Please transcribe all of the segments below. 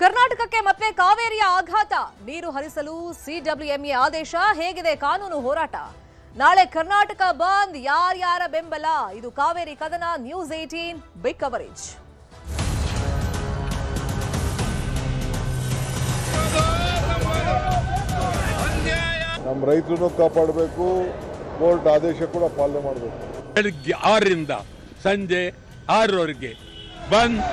ಕರ್ನಾಟಕಕ್ಕೆ ಮತ್ತೆ ಕಾವೇರಿಯ ಆಘಾತ. ನೀರು ಹರಿಸಲು ಸಿಡಬ್ಲ್ಯೂಎಂಎ ಆದೇಶ. ಹೇಗಿದೆ ಕಾನೂನು ಹೋರಾಟ? ನಾಳೆ ಕರ್ನಾಟಕ ಬಂದ್, ಯಾರ್ಯಾರ ಬೆಂಬಲ? ಇದು ಕಾವೇರಿ ಕದನ. News 18 big coverage. ನಮ್ಮ ರೈತರನ್ನು ಕಾಪಾಡಬೇಕು, ಕೋರ್ಟ್ ಆದೇಶ ಕೂಡ ಪಾಲನೆ ಮಾಡಬೇಕು. ಬೆಳಗ್ಗೆ 6 ರಿಂದ ಸಂಜೆ 6ರವರೆಗೆ ಬಂದ್.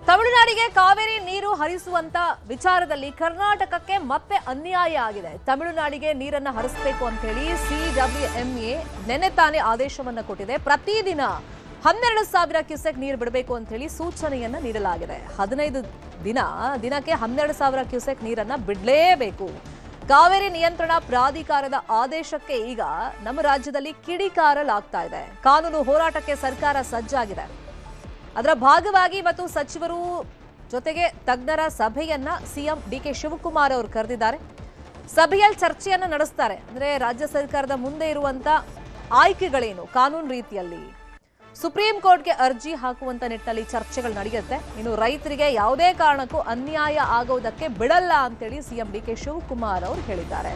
ತಮಿಳುನಾಡಿಗೆ ಕಾವೇರಿ ನೀರು ಹರಿಸುವಂತ ವಿಚಾರದಲ್ಲಿ ಕರ್ನಾಟಕಕ್ಕೆ ಮತ್ತೆ ಅನ್ಯಾಯ ಆಗಿದೆ. ತಮಿಳುನಾಡಿಗೆ ನೀರನ್ನು ಹರಿಸಬೇಕು ಅಂತ ಹೇಳಿ ಸಿಡಬ್ಲ್ಯೂಎಂಎ ನಿನ್ನೆ ತಾನೇ ಆದೇಶವನ್ನ ಕೊಟ್ಟಿದೆ. ಪ್ರತಿದಿನ 12,000 ಕ್ಯೂಸೆಕ್ ನೀರು ಬಿಡಬೇಕು ಅಂತ ಹೇಳಿ ಸೂಚನೆಯನ್ನ ನೀಡಲಾಗಿದೆ. 15 ದಿನಕ್ಕೆ 12,000 ಕ್ಯೂಸೆಕ್ ನೀರನ್ನ ಬಿಡಲೇಬೇಕು. ಕಾವೇರಿ ನಿಯಂತ್ರಣ ಪ್ರಾಧಿಕಾರದ ಆದೇಶಕ್ಕೆ ಈಗ ನಮ್ಮ ರಾಜ್ಯದಲ್ಲಿ ಕಿಡಿಕಾರಲಾಗ್ತಾ ಇದೆ. ಕಾನೂನು ಹೋರಾಟಕ್ಕೆ ಸರ್ಕಾರ ಸಜ್ಜಾಗಿದೆ. ಅದರ ಭಾಗವಾಗಿ ಇವತ್ತು ಸಚಿವರು ಜೊತೆಗೆ ತಜ್ಞರ ಸಭೆಯನ್ನ ಸಿಎಂ ಡಿಕೆ ಶಿವಕುಮಾರ್ ಅವರು ಕರೆದಿದ್ದಾರೆ. ಸಭೆಯಲ್ಲಿ ಚರ್ಚೆಯನ್ನ ನಡೆಸ್ತಾರೆ. ಅಂದ್ರೆ ರಾಜ್ಯ ಸರ್ಕಾರದ ಮುಂದೆ ಇರುವಂತ ಆಯ್ಕೆಗಳೇನು, ಕಾನೂನು ರೀತಿಯಲ್ಲಿ ಸುಪ್ರೀಂ ಕೋರ್ಟ್ಗೆ ಅರ್ಜಿ ಹಾಕುವಂತ ನಿಟ್ಟಿನಲ್ಲಿ ಚರ್ಚೆಗಳು ನಡೆಯುತ್ತೆ. ಇನ್ನು ರೈತರಿಗೆ ಯಾವುದೇ ಕಾರಣಕ್ಕೂ ಅನ್ಯಾಯ ಆಗೋದಕ್ಕೆ ಬಿಡಲ್ಲ ಅಂತೇಳಿ ಸಿಎಂ ಡಿಕೆ ಶಿವಕುಮಾರ್ ಅವರು ಹೇಳಿದ್ದಾರೆ.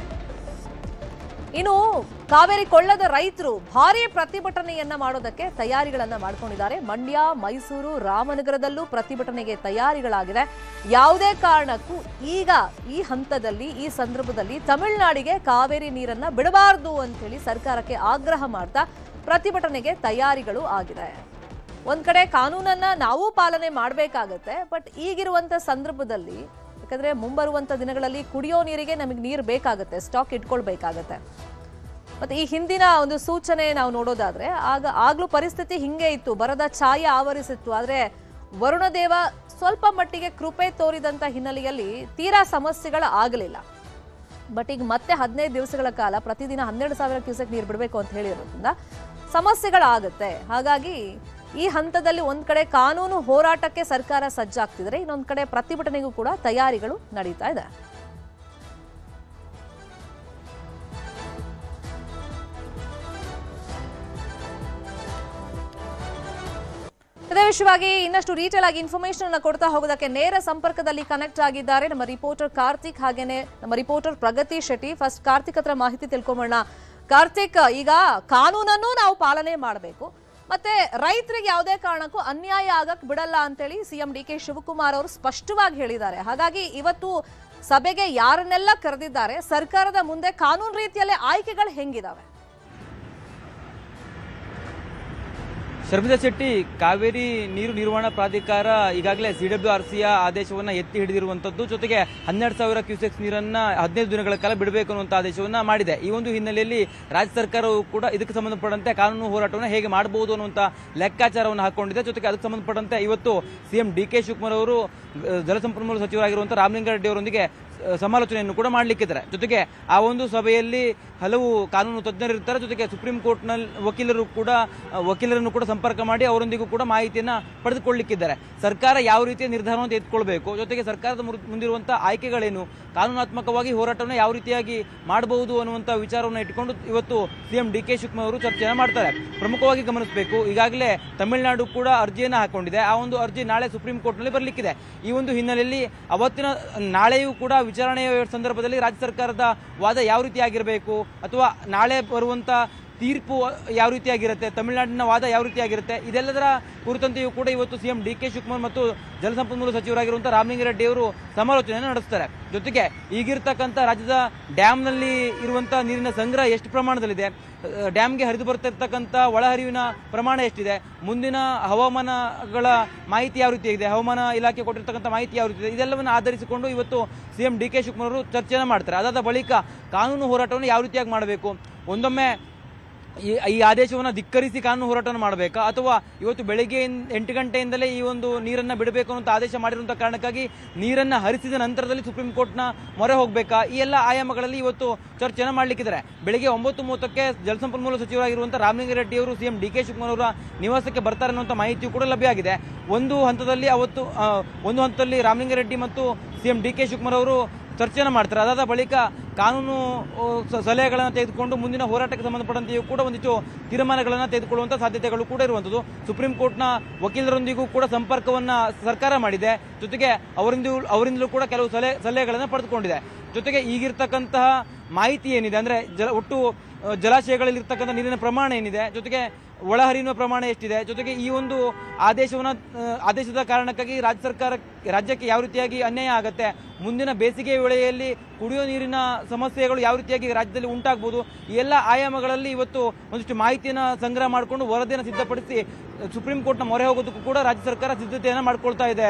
ಇನ್ನು ಕಾವೇರಿ ಕೊಳ್ಳದ ರೈತರು ಭಾರೀ ಪ್ರತಿಭಟನೆಯನ್ನ ಮಾಡೋದಕ್ಕೆ ತಯಾರಿಗಳನ್ನ ಮಾಡ್ಕೊಂಡಿದ್ದಾರೆ. ಮಂಡ್ಯ, ಮೈಸೂರು, ರಾಮನಗರದಲ್ಲೂ ಪ್ರತಿಭಟನೆಗೆ ತಯಾರಿಗಳಾಗಿದೆ. ಯಾವುದೇ ಕಾರಣಕ್ಕೂ ಈಗ ಈ ಹಂತದಲ್ಲಿ, ಈ ಸಂದರ್ಭದಲ್ಲಿ ತಮಿಳುನಾಡಿಗೆ ಕಾವೇರಿ ನೀರನ್ನ ಬಿಡಬಾರದು ಅಂತ ಹೇಳಿ ಸರ್ಕಾರಕ್ಕೆ ಆಗ್ರಹ ಮಾಡ್ತಾ ಪ್ರತಿಭಟನೆಗೆ ತಯಾರಿಗಳು ಆಗಿದೆ. ಒಂದ್ ಕಡೆ ಕಾನೂನನ್ನ ನಾವು ಪಾಲನೆ ಮಾಡಬೇಕಾಗತ್ತೆ. ಬಟ್ ಈಗಿರುವಂತ ಸಂದರ್ಭದಲ್ಲಿ, ಯಾಕಂದ್ರೆ ಮುಂಬರುವಂತ ದಿನಗಳಲ್ಲಿ ಕುಡಿಯೋ ನೀರಿಗೆ ನಮಗೆ ನೀರು ಬೇಕಾಗುತ್ತೆ, ಸ್ಟಾಕ್ ಇಟ್ಕೊಳ್ಬೇಕಾಗತ್ತೆ. ಮತ್ತೆ ಈ ಹಿಂದಿನ ಒಂದು ಸೂಚನೆ ನಾವು ನೋಡೋದಾದ್ರೆ ಆಗ್ಲೂ ಪರಿಸ್ಥಿತಿ ಹಿಂಗೆ ಇತ್ತು, ಬರದ ಛಾಯೆ ಆವರಿಸಿತ್ತು. ಆದ್ರೆ ವರುಣದೇವ ಸ್ವಲ್ಪ ಮಟ್ಟಿಗೆ ಕೃಪೆ ತೋರಿದಂತ ಹಿನ್ನೆಲೆಯಲ್ಲಿ ತೀರಾ ಸಮಸ್ಯೆಗಳು ಆಗಲಿಲ್ಲ. ಬಟ್ ಈಗ ಮತ್ತೆ 15 ದಿವಸಗಳ ಕಾಲ ಪ್ರತಿದಿನ 12,000 ಕ್ಯೂಸೆಕ್ ನೀರು ಬಿಡಬೇಕು ಅಂತ ಹೇಳಿರೋದ್ರಿಂದ ಸಮಸ್ಯೆಗಳಾಗುತ್ತೆ. ಹಾಗಾಗಿ ಈ ಹಂತದಲ್ಲಿ ಒಂದ್ ಕಡೆ ಕಾನೂನು ಹೋರಾಟಕ್ಕೆ ಸರ್ಕಾರ ಸಜ್ಜಾಗ್ತಿದ್ರೆ, ಇನ್ನೊಂದ್ ಕಡೆ ಪ್ರತಿಭಟನೆಗೂ ಕೂಡ ತಯಾರಿಗಳು ನಡೀತಾ ಇದೆ. ಇದೇ ವಿಷಯವಾಗಿ ಇನ್ನಷ್ಟು ಡೀಟೇಲ್ ಆಗಿ ಇನ್ಫಾರ್ಮೇಶನ್ ಅನ್ನು ಕೊಡ್ತಾ ಹೋಗೋದಕ್ಕೆ ನೇರ ಸಂಪರ್ಕದಲ್ಲಿ ಕನೆಕ್ಟ್ ಆಗಿದ್ದಾರೆ ನಮ್ಮ ರಿಪೋರ್ಟರ್ ಕಾರ್ತಿಕ್, ಹಾಗೇನೆ ನಮ್ಮ ರಿಪೋರ್ಟರ್ ಪ್ರಗತಿ ಶೆಟ್ಟಿ. ಫಸ್ಟ್ ಕಾರ್ತಿಕ್ ಹತ್ರ ಮಾಹಿತಿ ತಿಳ್ಕೊಂಬೋಣ. ಕಾರ್ತಿಕ್, ಈಗ ಕಾನೂನನ್ನು ನಾವು ಪಾಲನೆ ಮಾಡಬೇಕು, ಮತ್ತೆ ರೈತರಿಗೆ ಯಾವುದೇ ಕಾರಣಕ್ಕೂ ಅನ್ಯಾಯ ಆಗಕ್ ಬಿಡಲ್ಲ ಅಂತೇಳಿ ಸಿಎಂ ಡಿಕೆ ಶಿವಕುಮಾರ್ ಅವರು ಸ್ಪಷ್ಟವಾಗಿ ಹೇಳಿದ್ದಾರೆ. ಹಾಗಾಗಿ ಇವತ್ತು ಸಭೆಗೆ ಯಾರನ್ನೆಲ್ಲ ಕರೆದಿದ್ದಾರೆ, ಸರ್ಕಾರದ ಮುಂದೆ ಕಾನೂನು ರೀತಿಯಲ್ಲೇ ಆಯ್ಕೆಗಳು ಹೆಂಗಿದಾವೆ? ಶರ್ಮಿಳಾ ಶೆಟ್ಟಿ, ಕಾವೇರಿ ನೀರು ನಿರ್ವಹಣಾ ಪ್ರಾಧಿಕಾರ ಈಗಾಗಲೇ ಸಿಡಬ್ಲ್ಯೂಆರ್ಸಿಯ ಆದೇಶವನ್ನು ಎತ್ತಿ ಹಿಡಿದಿರುವಂತದ್ದು, ಜೊತೆಗೆ 12,000 ಕ್ಯೂಸೆಕ್ಸ್ ನೀರನ್ನ 15 ದಿನಗಳ ಕಾಲ ಬಿಡಬೇಕು ಅನ್ನುವಂಥ ಆದೇಶವನ್ನ ಮಾಡಿದೆ. ಈ ಒಂದು ಹಿನ್ನೆಲೆಯಲ್ಲಿ ರಾಜ್ಯ ಸರ್ಕಾರವು ಕೂಡ ಇದಕ್ಕೆ ಸಂಬಂಧಪಟ್ಟಂತೆ ಕಾನೂನು ಹೋರಾಟವನ್ನು ಹೇಗೆ ಮಾಡಬಹುದು ಅನ್ನುವಂಥ ಲೆಕ್ಕಾಚಾರವನ್ನು ಹಾಕೊಂಡಿದೆ. ಜೊತೆಗೆ ಅದಕ್ಕೆ ಸಂಬಂಧಪಟ್ಟಂತೆ ಇವತ್ತು ಸಿಎಂ ಡಿಕೆ ಶಿವಕುಮಾರ್ ಅವರು ಜಲಸಂಪನ್ಮೂಲ ಸಚಿವರಾಗಿರುವಂತಹ ರಾಮಲಿಂಗಾರೆಡ್ಡಿ ಅವರೊಂದಿಗೆ ಸಮಾಲೋಚನೆಯನ್ನು ಕೂಡ ಮಾಡಲಿಕ್ಕಿದ್ದಾರೆ. ಜೊತೆಗೆ ಆ ಒಂದು ಸಭೆಯಲ್ಲಿ ಹಲವು ಕಾನೂನು ತಜ್ಞರಿರ್ತಾರೆ. ಜೊತೆಗೆ ಸುಪ್ರೀಂ ಕೋರ್ಟ್ನಲ್ಲಿ ವಕೀಲರನ್ನು ಕೂಡ ಸಂಪರ್ಕ ಮಾಡಿ ಅವರೊಂದಿಗೂ ಕೂಡ ಮಾಹಿತಿಯನ್ನು ಪಡೆದುಕೊಳ್ಳಲಿಕ್ಕಿದ್ದಾರೆ. ಸರ್ಕಾರ ಯಾವ ರೀತಿಯ ನಿರ್ಧಾರವನ್ನು ತೆಗೆದುಕೊಳ್ಬೇಕು, ಜೊತೆಗೆ ಸರ್ಕಾರದ ಮುಂದಿರುವಂತಹ ಆಯ್ಕೆಗಳೇನು, ಕಾನೂನಾತ್ಮಕವಾಗಿ ಹೋರಾಟವನ್ನು ಯಾವ ರೀತಿಯಾಗಿ ಮಾಡಬಹುದು ಅನ್ನುವಂಥ ವಿಚಾರವನ್ನು ಇಟ್ಟುಕೊಂಡು ಇವತ್ತು ಸಿಎಂ ಡಿಕೆ ಶಿವಕುಮಾರ್ ಅವರು ಚರ್ಚೆಯನ್ನು ಮಾಡ್ತಾರೆ. ಪ್ರಮುಖವಾಗಿ ಗಮನಿಸಬೇಕು, ಈಗಾಗಲೇ ತಮಿಳುನಾಡು ಕೂಡ ಅರ್ಜಿಯನ್ನು ಹಾಕೊಂಡಿದೆ. ಆ ಒಂದು ಅರ್ಜಿ ನಾಳೆ ಸುಪ್ರೀಂ ಕೋರ್ಟ್ನಲ್ಲಿ ಬರಲಿಕ್ಕಿದೆ. ಈ ಒಂದು ಹಿನ್ನೆಲೆಯಲ್ಲಿ ನಾಳೆಯೂ ಕೂಡ ವಿಚಾರಣೆಯ ಸಂದರ್ಭದಲ್ಲಿ ರಾಜ್ಯ ಸರ್ಕಾರದ ವಾದ ಯಾವ ರೀತಿಯಾಗಿರಬೇಕು, ಅಥವಾ ನಾಳೆ ಬರುವಂತ ತೀರ್ಪು ಯಾವ ರೀತಿಯಾಗಿರುತ್ತೆ, ತಮಿಳುನಾಡಿನ ವಾದ ಯಾವ ರೀತಿಯಾಗಿರುತ್ತೆ, ಇದೆಲ್ಲದರ ಕುರಿತಂತೆಯೂ ಕೂಡ ಇವತ್ತು ಸಿಎಂ ಡಿಕೆ ಶಿವಕುಮಾರ್ ಮತ್ತು ಜಲಸಂಪನ್ಮೂಲ ಸಚಿವರಾಗಿರುವಂತಹ ರಾಮಲಿಂಗಾರೆಡ್ಡಿ ಅವರು ಸಮಾಲೋಚನೆಯನ್ನು ನಡೆಸ್ತಾರೆ. ಜೊತೆಗೆ ಈಗಿರ್ತಕ್ಕಂಥ ರಾಜ್ಯದ ಡ್ಯಾಮ್ನಲ್ಲಿ ಇರುವಂತಹ ನೀರಿನ ಸಂಗ್ರಹ ಎಷ್ಟು ಪ್ರಮಾಣದಲ್ಲಿದೆ, ಡ್ಯಾಮ್ಗೆ ಹರಿದು ಬರ್ತಿರ್ತಕ್ಕಂಥ ಒಳಹರಿವಿನ ಪ್ರಮಾಣ ಎಷ್ಟಿದೆ, ಮುಂದಿನ ಹವಾಮಾನಗಳ ಮಾಹಿತಿ ಯಾವ ರೀತಿ ಇದೆ, ಹವಾಮಾನ ಇಲಾಖೆ ಕೊಟ್ಟಿರ್ತಕ್ಕಂಥ ಮಾಹಿತಿ ಯಾವ ರೀತಿ ಇದೆ, ಇದೆಲ್ಲವನ್ನು ಆಧರಿಸಿಕೊಂಡು ಇವತ್ತು ಸಿಎಂ ಡಿಕೆ ಶಿವಕುಮಾರ್ ಅವರು ಚರ್ಚೆಯನ್ನು ಮಾಡ್ತಾರೆ. ಅದಾದ ಬಳಿಕ ಕಾನೂನು ಹೋರಾಟವನ್ನು ಯಾವ ರೀತಿಯಾಗಿ ಮಾಡಬೇಕು, ಒಂದೊಮ್ಮೆ ಈ ಆದೇಶವನ್ನು ಧಿಕ್ಕರಿಸಿ ಕಾನೂನು ಹೋರಾಟವನ್ನು ಮಾಡಬೇಕಾ, ಅಥವಾ ಇವತ್ತು ಬೆಳಗ್ಗೆ 8 ಗಂಟೆಯಿಂದಲೇ ಈ ಒಂದು ನೀರನ್ನು ಬಿಡಬೇಕು ಅಂತ ಆದೇಶ ಮಾಡಿರುವಂಥ ಕಾರಣಕ್ಕಾಗಿ ನೀರನ್ನು ಹರಿಸಿದ ನಂತರದಲ್ಲಿ ಸುಪ್ರೀಂ ಕೋರ್ಟ್ನ ಮೊರೆ ಹೋಗಬೇಕಾ, ಈ ಎಲ್ಲ ಆಯಾಮಗಳಲ್ಲಿ ಇವತ್ತು ಚರ್ಚೆಯನ್ನು ಮಾಡಲಿಕ್ಕಿದ್ದಾರೆ. ಬೆಳಗ್ಗೆ 9:30ಕ್ಕೆ ಜಲಸಂಪನ್ಮೂಲ ಸಚಿವರಾಗಿರುವಂಥ ರಾಮಲಿಂಗಾರೆಡ್ಡಿ ಅವರು ಸಿಎಂ ಡಿಕೆ ಶಿವಕುಮಾರ್ ಅವರ ನಿವಾಸಕ್ಕೆ ಬರ್ತಾರೆ ಅನ್ನುವಂಥ ಮಾಹಿತಿಯೂ ಕೂಡ ಲಭ್ಯ ಆಗಿದೆ. ಒಂದು ಹಂತದಲ್ಲಿ ರಾಮಲಿಂಗಾರೆಡ್ಡಿ ಮತ್ತು ಸಿಎಂ ಡಿಕೆ ಶಿವಕುಮಾರ್ ಅವರು ಚರ್ಚೆಯನ್ನು ಮಾಡ್ತಾರೆ. ಅದಾದ ಬಳಿಕ ಕಾನೂನು ಸಲಹೆಗಳನ್ನು ತೆಗೆದುಕೊಂಡು ಮುಂದಿನ ಹೋರಾಟಕ್ಕೆ ಸಂಬಂಧಪಟ್ಟಂತೆಯೂ ಕೂಡ ಒಂದಿಷ್ಟು ತೀರ್ಮಾನಗಳನ್ನು ತೆಗೆದುಕೊಳ್ಳುವಂಥ ಸಾಧ್ಯತೆಗಳು ಕೂಡ ಇರುವಂಥದ್ದು. ಸುಪ್ರೀಂ ಕೋರ್ಟ್ನ ವಕೀಲರೊಂದಿಗೂ ಕೂಡ ಸಂಪರ್ಕವನ್ನು ಸರ್ಕಾರ ಮಾಡಿದೆ. ಜೊತೆಗೆ ಅವರಿಂದಲೂ ಕೂಡ ಕೆಲವು ಸಲಹೆಗಳನ್ನು ಪಡೆದುಕೊಂಡಿದೆ. ಜೊತೆಗೆ ಈಗಿರ್ತಕ್ಕಂತಹ ಮಾಹಿತಿ ಏನಿದೆ ಅಂದರೆ ಒಟ್ಟು ಜಲಾಶಯಗಳಲ್ಲಿರ್ತಕ್ಕಂಥ ನೀರಿನ ಪ್ರಮಾಣ ಏನಿದೆ, ಜೊತೆಗೆ ಒಳಹರಿವಿನ ಪ್ರಮಾಣ ಎಷ್ಟಿದೆ, ಜೊತೆಗೆ ಈ ಒಂದು ಆದೇಶದ ಕಾರಣಕ್ಕಾಗಿ ರಾಜ್ಯಕ್ಕೆ ಯಾವ ರೀತಿಯಾಗಿ ಅನ್ಯಾಯ ಆಗುತ್ತೆ, ಮುಂದಿನ ಬೇಸಿಗೆ ವೇಳೆಯಲ್ಲಿ ಕುಡಿಯೋ ನೀರಿನ ಸಮಸ್ಯೆಗಳು ಯಾವ ರೀತಿಯಾಗಿ ರಾಜ್ಯದಲ್ಲಿ ಉಂಟಾಗ್ಬೋದು, ಈ ಎಲ್ಲ ಆಯಾಮಗಳಲ್ಲಿ ಇವತ್ತು ಒಂದಿಷ್ಟು ಮಾಹಿತಿಯನ್ನು ಸಂಗ್ರಹ ಮಾಡಿಕೊಂಡು ವರದಿಯನ್ನು ಸಿದ್ಧಪಡಿಸಿ ಸುಪ್ರೀಂ ಕೋರ್ಟ್ನ ಮೊರೆ ಹೋಗೋದಕ್ಕೂ ಕೂಡ ರಾಜ್ಯ ಸರ್ಕಾರ ಸಿದ್ಧತೆಯನ್ನು ಮಾಡ್ಕೊಳ್ತಾ ಇದೆ.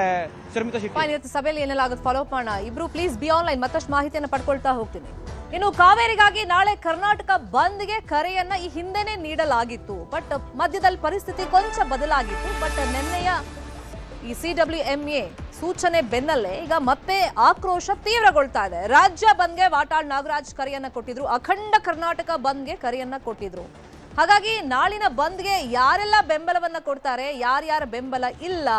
ಶರ್ಮಿತಾ ಶೆಟ್ಟಿ, ಸಭೆಯಲ್ಲಿ ಏನೆಲ್ಲ ಆಗುತ್ತೆ ಫಾಲೋ ಅಪ್ ಮಾಡೋಣ. ಇಬ್ರು ಪ್ಲೀಸ್ ಬಿ ಆನ್ಲೈನ್, ಮತ್ತಷ್ಟು ಮಾಹಿತಿಯನ್ನು ಪಡ್ಕೊಳ್ತಾ ಹೋಗ್ತೀನಿ. ಇನ್ನು ಕಾವೇರಿಗಾಗಿ ನಾಳೆ ಕರ್ನಾಟಕ ಬಂದ್ಗೆ ಕರೆಯನ್ನ ಈ ಹಿಂದೆನೆ ನೀಡಲಾಗಿತ್ತು. ಬಟ್ ಮಧ್ಯದಲ್ಲಿ ಪರಿಸ್ಥಿತಿ ಕೊಂಚ ಬದಲಾಗಿತ್ತು. ಬಟ್ ನಿನ್ನೆಯ ಈ CWMA ಸೂಚನೆ ಬೆನ್ನಲ್ಲೇ ಈಗ ಮತ್ತೆ ಆಕ್ರೋಶ ತೀವ್ರಗೊಳ್ತಾ ಇದೆ. ರಾಜ್ಯ ಬಂದ್ಗೆ ವಾಟಾಳ್ ನಾಗರಾಜ್ ಕರೆಯನ್ನ ಕೊಟ್ಟಿದ್ರು, ಅಖಂಡ ಕರ್ನಾಟಕ ಬಂದ್ಗೆ ಕರೆಯನ್ನ ಕೊಟ್ಟಿದ್ರು. ಹಾಗಾಗಿ ನಾಳಿನ ಬಂದ್ಗೆ ಯಾರೆಲ್ಲ ಬೆಂಬಲವನ್ನ ಕೊಡ್ತಾರೆ, ಯಾರ್ಯಾರ ಬೆಂಬಲ ಇಲ್ಲ,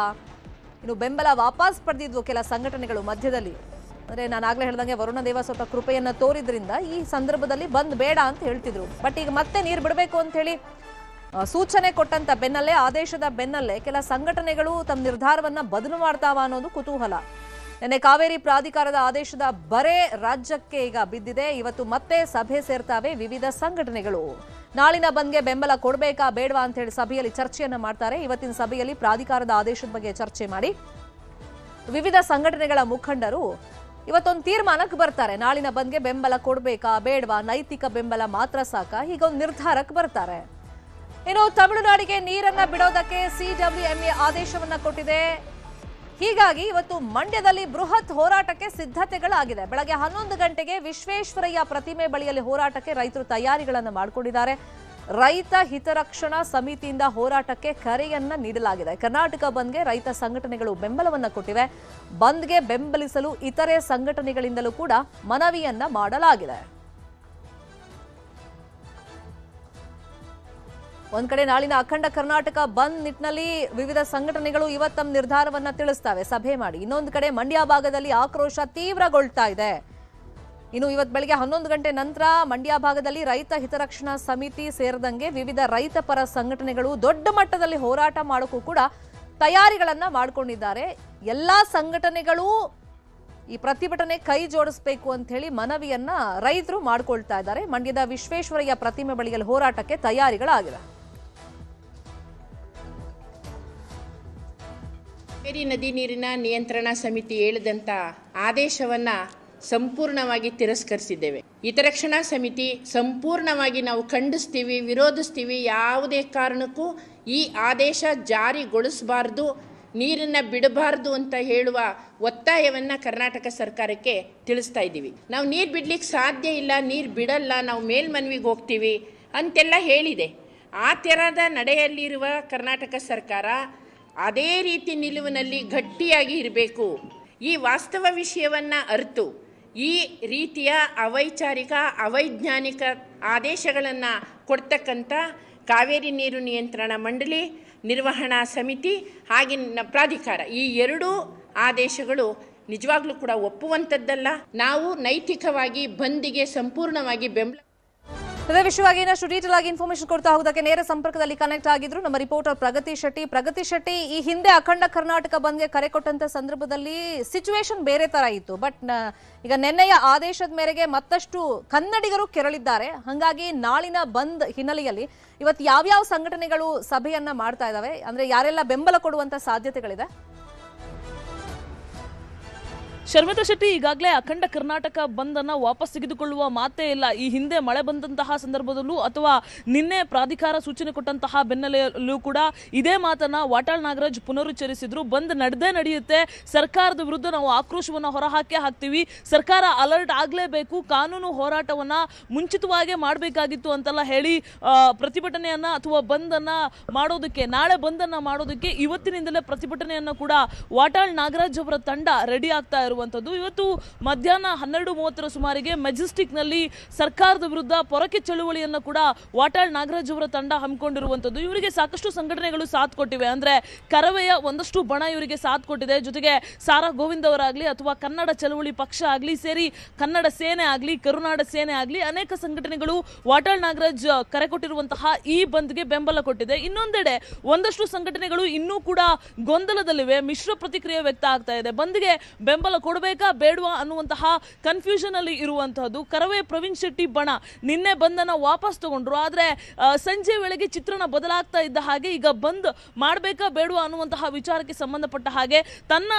ಇನ್ನು ಬೆಂಬಲ ವಾಪಸ್ ಪಡೆದಿದ್ವು ಕೆಲ ಸಂಘಟನೆಗಳು ಮಧ್ಯದಲ್ಲಿ. ಅಂದ್ರೆ ನಾನು ಆಗ್ಲೇ ಹೇಳ್ದಂಗೆ ವರುಣದೇವ ಸ್ವಲ್ಪ ಕೃಪೆಯನ್ನ ತೋರಿದ್ರಿಂದ ಈ ಸಂದರ್ಭದಲ್ಲಿ ಬಂದ್ ಬೇಡ ಅಂತ ಹೇಳ್ತಿದ್ರು. ಬಟ್ ಈಗ ಮತ್ತೆ ನೀರು ಬಿಡಬೇಕು ಅಂತ ಹೇಳಿ ಸೂಚನೆ ಕೊಟ್ಟಂತ ಬೆನ್ನಲ್ಲೇ, ಆದೇಶದ ಬೆನ್ನಲ್ಲೇ ಕೆಲ ಸಂಘಟನೆಗಳು ತಮ್ಮ ನಿರ್ಧಾರವನ್ನ ಬದಲು ಮಾಡ್ತಾವ ಅನ್ನೋದು ಕುತೂಹಲ. ನಿನ್ನೆ ಕಾವೇರಿ ಪ್ರಾಧಿಕಾರದ ಆದೇಶದ ಬರೆ ರಾಜ್ಯಕ್ಕೆ ಈಗ ಬಿದ್ದಿದೆ. ಇವತ್ತು ಮತ್ತೆ ಸಭೆ ಸೇರ್ತಾವೆ ವಿವಿಧ ಸಂಘಟನೆಗಳು. ನಾಳಿನ ಬಂದ್ಗೆ ಬೆಂಬಲ ಕೊಡಬೇಕಾ ಬೇಡವಾ ಅಂತ ಹೇಳಿ ಸಭೆಯಲ್ಲಿ ಚರ್ಚೆಯನ್ನ ಮಾಡ್ತಾರೆ. ಇವತ್ತಿನ ಸಭೆಯಲ್ಲಿ ಪ್ರಾಧಿಕಾರದ ಆದೇಶದ ಬಗ್ಗೆ ಚರ್ಚೆ ಮಾಡಿ ವಿವಿಧ ಸಂಘಟನೆಗಳ ಮುಖಂಡರು ಇವತ್ತೊಂದು ತೀರ್ಮಾನಕ್ಕೆ ಬರ್ತಾರೆ. ನಾಳಿನ ಬಂದ್ಗೆ ಬೆಂಬಲ ಕೊಡಬೇಕಾ ಬೇಡವಾ, ನೈತಿಕ ಬೆಂಬಲ ಮಾತ್ರ ಸಾಕ, ಹೀಗೊಂದು ನಿರ್ಧಾರಕ್ಕೆ ಬರ್ತಾರೆ. ಇನ್ನು ತಮಿಳುನಾಡಿಗೆ ನೀರನ್ನ ಬಿಡೋದಕ್ಕೆ CWMA ಆದೇಶವನ್ನ ಕೊಟ್ಟಿದೆ. ಹೀಗಾಗಿ ಇವತ್ತು ಮಂಡ್ಯದಲ್ಲಿ ಬೃಹತ್ ಹೋರಾಟಕ್ಕೆ ಸಿದ್ಧತೆಗಳಾಗಿದೆ. ಬೆಳಗ್ಗೆ 11 ಗಂಟೆಗೆ ವಿಶ್ವೇಶ್ವರಯ್ಯ ಪ್ರತಿಮೆ ಬಳಿಯಲ್ಲಿ ಹೋರಾಟಕ್ಕೆ ರೈತರು ತಯಾರಿಗಳನ್ನು ಮಾಡಿಕೊಂಡಿದ್ದಾರೆ. ರೈತ ಹಿತರಕ್ಷಣಾ ಸಮಿತಿಯಿಂದ ಹೋರಾಟಕ್ಕೆ ಕರೆಯನ್ನ ನೀಡಲಾಗಿದೆ. ಕರ್ನಾಟಕ ಬಂದ್ಗೆ ರೈತ ಸಂಘಟನೆಗಳು ಬೆಂಬಲವನ್ನ ಕೊಟ್ಟಿವೆ. ಬಂದ್ಗೆ ಬೆಂಬಲಿಸಲು ಇತರೆ ಸಂಘಟನೆಗಳಿಂದಲೂ ಕೂಡ ಮನವಿಯನ್ನ ಮಾಡಲಾಗಿದೆ. ಒಂದ್ ಕಡೆ ನಾಳಿನ ಅಖಂಡ ಕರ್ನಾಟಕ ಬಂದ್ ನಿಟ್ಟಿನಲ್ಲಿ ವಿವಿಧ ಸಂಘಟನೆಗಳು ಇವತ್ತು ತಮ್ಮ ನಿರ್ಧಾರವನ್ನ ತಿಳಿಸ್ತವೆ ಸಭೆ ಮಾಡಿ. ಇನ್ನೊಂದು ಕಡೆ ಮಂಡ್ಯ ಭಾಗದಲ್ಲಿ ಆಕ್ರೋಶ ತೀವ್ರಗೊಳ್ತಾ ಇದೆ. ಇನ್ನು ಇವತ್ತು ಬೆಳಗ್ಗೆ 11 ಗಂಟೆ ನಂತರ ಮಂಡ್ಯ ಭಾಗದಲ್ಲಿ ರೈತ ಹಿತರಕ್ಷಣಾ ಸಮಿತಿ ಸೇರಿದಂಗೆ ವಿವಿಧ ರೈತ ಪರ ಸಂಘಟನೆಗಳು ದೊಡ್ಡ ಮಟ್ಟದಲ್ಲಿ ಹೋರಾಟ ಮಾಡೋಕ್ಕೂ ಕೂಡ ತಯಾರಿಗಳನ್ನ ಮಾಡಿಕೊಂಡಿದ್ದಾರೆ. ಎಲ್ಲಾ ಸಂಘಟನೆಗಳು ಈ ಪ್ರತಿಭಟನೆ ಕೈ ಜೋಡಿಸಬೇಕು ಅಂತ ಹೇಳಿ ಮನವಿಯನ್ನ ರೈತರು ಮಾಡ್ಕೊಳ್ತಾ ಇದ್ದಾರೆ. ಮಂಡ್ಯದ ವಿಶ್ವೇಶ್ವರಯ್ಯ ಪ್ರತಿಮೆ ಬಳಿಯಲ್ಲಿ ಹೋರಾಟಕ್ಕೆ ತಯಾರಿಗಳಾಗಿದೆ. ಕಾವೇರಿ ನದಿ ನೀರಿನ ನಿಯಂತ್ರಣ ಸಮಿತಿ ಹೇಳಿದಂಥ ಆದೇಶವನ್ನು ಸಂಪೂರ್ಣವಾಗಿ ತಿರಸ್ಕರಿಸಿದ್ದೇವೆ. ಹಿತರಕ್ಷಣಾ ಸಮಿತಿ ಸಂಪೂರ್ಣವಾಗಿ ನಾವು ಖಂಡಿಸ್ತೀವಿ, ವಿರೋಧಿಸ್ತೀವಿ. ಯಾವುದೇ ಕಾರಣಕ್ಕೂ ಈ ಆದೇಶ ಜಾರಿಗೊಳಿಸಬಾರ್ದು, ನೀರನ್ನು ಬಿಡಬಾರ್ದು ಅಂತ ಹೇಳುವ ಒತ್ತಾಯವನ್ನು ಕರ್ನಾಟಕ ಸರ್ಕಾರಕ್ಕೆ ತಿಳಿಸ್ತಾ ಇದ್ದೀವಿ. ನಾವು ನೀರು ಬಿಡ್ಲಿಕ್ಕೆ ಸಾಧ್ಯ ಇಲ್ಲ, ನೀರು ಬಿಡಲ್ಲ, ನಾವು ಮೇಲ್ಮನವಿಗೆ ಹೋಗ್ತೀವಿ ಅಂತೆಲ್ಲ ಹೇಳಿದೆ. ಆ ಥರದ ನಡೆಯಲ್ಲಿರುವ ಕರ್ನಾಟಕ ಸರ್ಕಾರ ಅದೇ ರೀತಿ ನಿಲುವಿನಲ್ಲಿ ಗಟ್ಟಿಯಾಗಿ ಇರಬೇಕು. ಈ ವಾಸ್ತವ ವಿಷಯವನ್ನು ಅರಿತು ಈ ರೀತಿಯ ಅವೈಚಾರಿಕ ಅವೈಜ್ಞಾನಿಕ ಆದೇಶಗಳನ್ನು ಕೊಡ್ತಕ್ಕಂಥ ಕಾವೇರಿ ನೀರು ನಿಯಂತ್ರಣ ಮಂಡಳಿ, ನಿರ್ವಹಣಾ ಸಮಿತಿ ಹಾಗೆಯೇ ಪ್ರಾಧಿಕಾರ, ಈ ಎರಡೂ ಆದೇಶಗಳು ನಿಜವಾಗ್ಲೂ ಕೂಡ ಒಪ್ಪುವಂಥದ್ದಲ್ಲ. ನಾವು ನೈತಿಕವಾಗಿ ಬಂದಿಗೆ ಸಂಪೂರ್ಣವಾಗಿ ಬೆಂಬಲ. ಇದೇ ವಿಷಯವಾಗಿ ಇನ್ನಷ್ಟು ಡೀಟೇಲ್ ಆಗಿ ಇನ್ಫಾರ್ಮೇಶನ್ ಕೊಡ್ತಾ ಹೋಗೋದಕ್ಕೆ ನೇರ ಸಂಪರ್ಕದಲ್ಲಿ ಕನೆಕ್ಟ್ ಆಗಿದ್ರು ನಮ್ಮ ರಿಪೋರ್ಟರ್ ಪ್ರಗತಿ ಶೆಟ್ಟಿ. ಈ ಹಿಂದೆ ಅಖಂಡ ಕರ್ನಾಟಕ ಬಂದ್ಗೆ ಕರೆ ಕೊಟ್ಟಂತ ಸಂದರ್ಭದಲ್ಲಿ ಸಿಚುವೇಶನ್ ಬೇರೆ ತರ ಇತ್ತು. ಬಟ್ ಈಗ ನಿನ್ನೆಯ ಆದೇಶದ ಮೇರೆಗೆ ಮತ್ತಷ್ಟು ಕನ್ನಡಿಗರು ಕೆರಳಿದ್ದಾರೆ. ಹಾಗಾಗಿ ನಾಳಿನ ಬಂದ್ ಹಿನ್ನೆಲೆಯಲ್ಲಿ ಇವತ್ತು ಯಾವ್ಯಾವ ಸಂಘಟನೆಗಳು ಸಭೆಯನ್ನ ಮಾಡ್ತಾ ಇದಾವೆ, ಅಂದ್ರೆ ಯಾರೆಲ್ಲ ಬೆಂಬಲ ಕೊಡುವಂತ ಸಾಧ್ಯತೆಗಳಿದೆ? ಶರ್ಮಿತಾ ಶೆಟ್ಟಿ, ಈಗಾಗಲೇ ಅಖಂಡ ಕರ್ನಾಟಕ ಬಂದ್ ಅನ್ನ ವಾಪಸ್ ತೆಗೆದುಕೊಳ್ಳುವ ಮಾತೇ ಇಲ್ಲ. ಈ ಹಿಂದೆ ಮಳೆ ಬಂದಂತಹ ಸಂದರ್ಭದಲ್ಲೂ ಅಥವಾ ನಿನ್ನೆ ಪ್ರಾಧಿಕಾರ ಸೂಚನೆ ಕೊಟ್ಟಂತಹ ಬೆನ್ನಲೆಯಲ್ಲೂ ಕೂಡ ಇದೇ ಮಾತನ್ನ ವಾಟಾಳ್ ನಾಗರಾಜ್ ಪುನರುಚ್ಚರಿಸಿದ್ರು. ಬಂದ್ ನಡೆಯುತ್ತೆ, ಸರ್ಕಾರದ ವಿರುದ್ಧ ನಾವು ಆಕ್ರೋಶವನ್ನ ಹೊರಹಾಕೇ ಹಾಕ್ತೀವಿ, ಸರ್ಕಾರ ಅಲರ್ಟ್ ಆಗಲೇಬೇಕು, ಕಾನೂನು ಹೋರಾಟವನ್ನ ಮುಂಚಿತವಾಗೇ ಮಾಡಬೇಕಾಗಿತ್ತು ಅಂತೆಲ್ಲ ಹೇಳಿ ಪ್ರತಿಭಟನೆಯನ್ನ ಅಥವಾ ಬಂದನ್ನ ಮಾಡೋದಕ್ಕೆ, ನಾಳೆ ಬಂದನ್ನ ಮಾಡೋದಕ್ಕೆ ಇವತ್ತಿನಿಂದಲೇ ಪ್ರತಿಭಟನೆಯನ್ನ ಕೂಡ ವಾಟಾಳ್ ನಾಗರಾಜ್ ಅವರ ತಂಡ ರೆಡಿ ಆಗ್ತಾ ಇರುವಂತ ಇರುವಂತದ್ದು. ಇವತ್ತು ಮಧ್ಯಾಹ್ನ 12:30 ಸುಮಾರಿಗೆ ಮೆಜೆಸ್ಟಿಕ್ನಲ್ಲಿ ಸರ್ಕಾರದ ವಿರುದ್ಧ ಪೊರಕೆ ಚಳುವಳಿಯನ್ನು ಕೂಡ ವಾಟಾಳ್ ನಾಗರಾಜ್ ಅವರ ತಂಡ ಹಮ್ಮಿಕೊಂಡಿರುವಂತದ್ದು. ಇವರಿಗೆ ಸಾಕಷ್ಟು ಸಂಘಟನೆಗಳು ಸಾಥ್ ಕೊಟ್ಟಿವೆ. ಅಂದ್ರೆ ಕರವೆಯ ಒಂದಷ್ಟು ಬಣ ಇವರಿಗೆ ಸಾಥ್ ಕೊಟ್ಟಿದೆ. ಜೊತೆಗೆ ಸಾರಾ ಗೋವಿಂದ್ ಅವರಾಗ್ಲಿ ಅಥವಾ ಕನ್ನಡ ಚಳವಳಿ ಪಕ್ಷ ಆಗ್ಲಿ ಸೇರಿ ಕನ್ನಡ ಸೇನೆ ಆಗ್ಲಿ ಕರುನಾಡ ಸೇನೆ ಆಗ್ಲಿ ಅನೇಕ ಸಂಘಟನೆಗಳು ವಾಟಾಳ್ ನಾಗರಾಜ್ ಕರೆ ಕೊಟ್ಟಿರುವಂತಹ ಈ ಬಂದ್ಗೆ ಬೆಂಬಲ ಕೊಟ್ಟಿದೆ. ಇನ್ನೊಂದೆಡೆ ಒಂದಷ್ಟು ಸಂಘಟನೆಗಳು ಇನ್ನೂ ಕೂಡ ಗೊಂದಲದಲ್ಲಿವೆ, ಮಿಶ್ರ ಪ್ರತಿಕ್ರಿಯೆ ವ್ಯಕ್ತ ಆಗ್ತಾ ಇದೆ. ಬಂದ್ಗೆ ಬೆಂಬಲ ಕೊಡಬೇಕಾ ಬೇಡವಾ ಅನ್ನುವಂತಹ ಕನ್ಫ್ಯೂಷನ್ ಅಲ್ಲಿ ಇರುವಂತಹದ್ದು. ಕರವೇ ಪ್ರವೀಣ್ ಶೆಟ್ಟಿ ಬಣ ನಿನ್ನೆ ಬಂದನ್ನ ವಾಪಸ್ ತಗೊಂಡ್ರು. ಆದ್ರೆ ಸಂಜೆ ವೇಳೆಗೆ ಚಿತ್ರಣ ಬದಲಾಗ್ತಾ ಇದ್ದ ಹಾಗೆ ಈಗ ಬಂದ್ ಮಾಡಬೇಕಾ ಬೇಡವಾ ಅನ್ನುವಂತಹ ವಿಚಾರಕ್ಕೆ ಸಂಬಂಧಪಟ್ಟ ಹಾಗೆ ತನ್ನ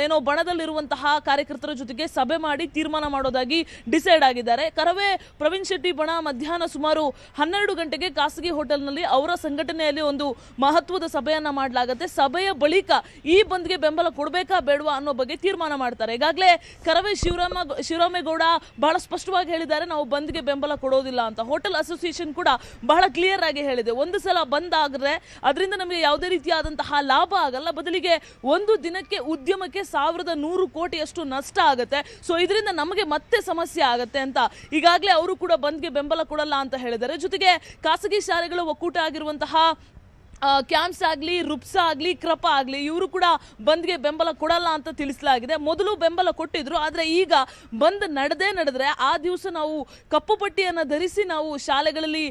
ಏನೋ ಬಣದಲ್ಲಿರುವಂತಹ ಕಾರ್ಯಕರ್ತರ ಜೊತೆಗೆ ಸಭೆ ಮಾಡಿ ತೀರ್ಮಾನ ಮಾಡೋದಾಗಿ ಡಿಸೈಡ್ ಆಗಿದ್ದಾರೆ. ಕರವೇ ಪ್ರವೀಣ್ ಶೆಟ್ಟಿ ಬಣ ಮಧ್ಯಾಹ್ನ ಸುಮಾರು 12 ಗಂಟೆಗೆ ಖಾಸಗಿ ಹೋಟೆಲ್ನಲ್ಲಿ ಅವರ ಸಂಘಟನೆಯಲ್ಲಿ ಒಂದು ಮಹತ್ವದ ಸಭೆಯನ್ನ ಮಾಡಲಾಗುತ್ತೆ. ಸಭೆಯ ಬಳಿಕ ಈ ಬಂದ್ಗೆ ಬೆಂಬಲ ಕೊಡಬೇಕಾ ಬೇಡವಾ ಅನ್ನೋ ಬಗ್ಗೆ ತೀರ್ಮಾನ ಮಾಡ್ತಾರೆ. ಈಗಾಗಲೇ ಕರವೇ ಶಿವರಾಮೇಗೌಡ ಬಹಳ ಸ್ಪಷ್ಟವಾಗಿ ಹೇಳಿದ್ದಾರೆ, ನಾವು ಬಂದ್ಗೆ ಬೆಂಬಲ ಕೊಡೋದಿಲ್ಲ ಅಂತ. ಹೋಟೆಲ್ ಅಸೋಸಿಯೇಷನ್ ಕೂಡ ಬಹಳ ಕ್ಲಿಯರ್ ಆಗಿ ಹೇಳಿದೆ, ಒಂದು ಸಲ ಬಂದ್ ಆಗಿದ್ರೆ ಅದರಿಂದ ನಮಗೆ ಯಾವುದೇ ರೀತಿಯಾದಂತಹ ಲಾಭ ಆಗಲ್ಲ, ಬದಲಿಗೆ ಒಂದು ದಿನಕ್ಕೆ ಉದ್ಯಮಕ್ಕೆ 1100 ಕೋಟಿಯಷ್ಟು ನಷ್ಟ ಆಗುತ್ತೆ. ಸೊ ಇದರಿಂದ ನಮಗೆ ಮತ್ತೆ ಸಮಸ್ಯೆ ಆಗುತ್ತೆ ಅಂತ ಈಗಾಗಲೇ ಅವರು ಕೂಡ ಬಂದ್ಗೆ ಬೆಂಬಲ ಕೊಡಲ್ಲ ಅಂತ ಹೇಳಿದ್ದಾರೆ. ಜೊತೆಗೆ ಖಾಸಗಿ ಶಾಲೆಗಳ ಒಕ್ಕೂಟ ಆಗಿರುವಂತಹ ಕ್ಯಾಂಪ್ಸ್ ಆಗಲಿ ರುಪ್ಸಾ ಆಗಲಿ ಕ್ರಪ ಆಗಲಿ ಇವರು ಕೂಡ ಬಂದ್ಗೆ ಬೆಂಬಲ ಕೊಡಲ್ಲ ಅಂತ ತಿಳಿಸಲಾಗಿದೆ. ಮೊದಲು ಬೆಂಬಲ ಕೊಟ್ಟಿದ್ರು, ಆದರೆ ಈಗ ಬಂದ್ ನಡೆದ್ರೆ ಆ ದಿವಸ ನಾವು ಕಪ್ಪು ಪಟ್ಟಿಯನ್ನು ಧರಿಸಿ ನಾವು ಶಾಲೆಗಳಲ್ಲಿ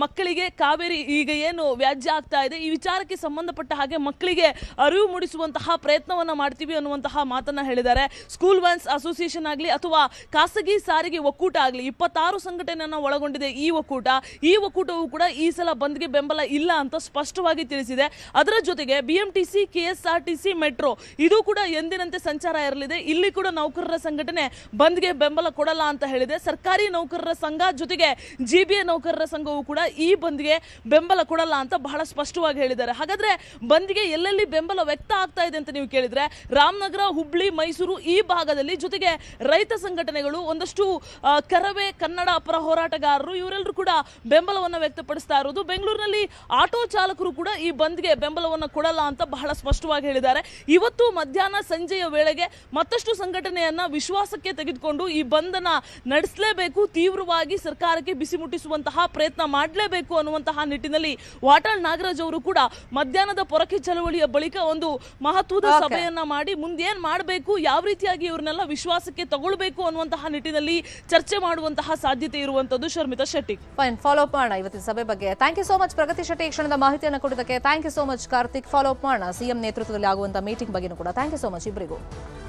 ಮಕ್ಕಳಿಗೆ ಕಾವೇರಿ ಈಗ ಏನು ವ್ಯಾಜ್ಯ ಆಗ್ತಾ ಇದೆ ಈ ವಿಚಾರಕ್ಕೆ ಸಂಬಂಧಪಟ್ಟ ಹಾಗೆ ಮಕ್ಕಳಿಗೆ ಅರಿವು ಮೂಡಿಸುವಂತಹ ಪ್ರಯತ್ನವನ್ನ ಮಾಡ್ತೀವಿ ಅನ್ನುವಂತಹ ಮಾತನ್ನ ಹೇಳಿದ್ದಾರೆ. ಸ್ಕೂಲ್ ವ್ಯಾನ್ಸ್ ಅಸೋಸಿಯೇಷನ್ ಆಗಲಿ ಅಥವಾ ಖಾಸಗಿ ಸಾರಿಗೆ ಒಕ್ಕೂಟ ಆಗಲಿ 26 ಸಂಘಟನೆಯನ್ನು ಒಳಗೊಂಡಿದೆ ಈ ಒಕ್ಕೂಟವು ಕೂಡ ಈ ಸಲ ಬಂದ್ಗೆ ಬೆಂಬಲ ಇಲ್ಲ ಅಂತ ಸ್ಪಷ್ಟವಾಗಿ ತಿಳಿಸಿದೆ. ಅದರ ಜೊತೆಗೆ ಬಿಎಂಟಿಸಿ, ಕೆಎಸ್ಆರ್ಟಿಸಿ, ಮೆಟ್ರೋ ಇದು ಕೂಡ ಎಂದಿನಂತೆ ಸಂಚಾರ ಇರಲಿದೆ. ಇಲ್ಲಿ ಕೂಡ ನೌಕರರ ಸಂಘಟನೆ ಬಂದ್ಗೆ ಬೆಂಬಲ ಕೊಡಲ್ಲ ಅಂತ ಹೇಳಿದೆ. ಸರ್ಕಾರಿ ನೌಕರರ ಸಂಘ ಜೊತೆಗೆ ಜಿಬಿಎ ನೌಕರರ ಸಂಘವು ಕೂಡ ಈ ಬಂದ್ಗೆ ಬೆಂಬಲ ಕೊಡಲ್ಲ ಅಂತ ಬಹಳ ಸ್ಪಷ್ಟವಾಗಿ ಹೇಳಿದ್ದಾರೆ. ಹಾಗಾದ್ರೆ ಬಂದ್ಗೆ ಎಲ್ಲೆಲ್ಲಿ ಬೆಂಬಲ ವ್ಯಕ್ತ ಆಗ್ತಾ ಇದೆ ಅಂತ ನೀವು ಕೇಳಿದ್ರೆ ರಾಮನಗರ, ಹುಬ್ಳಿ, ಮೈಸೂರು ಈ ಭಾಗದಲ್ಲಿ, ಜೊತೆಗೆ ರೈತ ಸಂಘಟನೆಗಳು, ಒಂದಷ್ಟು ಕರವೇ ಕನ್ನಡ ಪರ ಹೋರಾಟಗಾರರು ಇವರೆಲ್ಲರೂ ಕೂಡ ಬೆಂಬಲವನ್ನು ವ್ಯಕ್ತಪಡಿಸ್ತಾ ಇರೋದು. ಬೆಂಗಳೂರಿನಲ್ಲಿ ಆಟೋ ಚಾಲಕರು ಕೂಡ ಈ ಬಂದ್ಗೆ ಬೆಂಬಲವನ್ನು ಕೊಡಲ್ಲ ಅಂತ ಬಹಳ ಸ್ಪಷ್ಟವಾಗಿ ಹೇಳಿದ್ದಾರೆ. ಇವತ್ತು ಮಧ್ಯಾಹ್ನ ಸಂಜೆಯ ವೇಳೆಗೆ ಮತ್ತಷ್ಟು ಸಂಘಟನೆಯನ್ನ ವಿಶ್ವಾಸಕ್ಕೆ ತೆಗೆದುಕೊಂಡು ಈ ಬಂದನ್ನ ನಡೆಸಲೇಬೇಕು, ತೀವ್ರವಾಗಿ ಸರ್ಕಾರಕ್ಕೆ ಬಿಸಿ ಮುಟ್ಟಿಸುವಂತಹ ಪ್ರಯತ್ನ ಮಾಡಲೇಬೇಕು ಅನ್ನುವಂತಹ ನಿಟ್ಟಿನಲ್ಲಿ ವಾಟಾಳ್ ನಾಗರಾಜ್ ಅವರು ಕೂಡ ಮಧ್ಯಾಹ್ನದ ಪೊರಕೆ ಚಳವಳಿಯ ಬಳಿಕ ಒಂದು ಮಹತ್ವದ ಸಭೆಯನ್ನ ಮಾಡಿ ಮುಂದೇನ್ ಮಾಡಬೇಕು, ಯಾವ ರೀತಿಯಾಗಿ ಇವ್ರನ್ನೆಲ್ಲ ವಿಶ್ವಾಸಕ್ಕೆ ತಗೊಳ್ಬೇಕು ಅನ್ನುವಂತಹ ನಿಟ್ಟಿನಲ್ಲಿ ಚರ್ಚೆ ಮಾಡುವಂತಹ ಸಾಧ್ಯತೆ ಇರುವಂತದ್ದು. Sharmita Shetty, fine, follow up ಮಾಡೋಣ ಇವತ್ತಿನ ಸಭೆ ಬಗ್ಗೆ. Thank you so much Pragati Shetty, ಈ ಕ್ಷಣದ ಮಾಹಿತಿಯನ್ನು ಕೊಡೋದಕ್ಕೆ. Thank you so much Karthik. Follow up ಮಾಡೋಣ ಸಿಎಂ ನೇತೃತ್ವದಲ್ಲಿ ಆಗುವಂತಹ ಮೀಟಿಂಗ್ ಬಗ್ಗೆನೂ ಕೂಡ. ಥ್ಯಾಂಕ್ ಯು ಸೋ ಮಚ್ ಇಬ್ಬರಿಗೂ.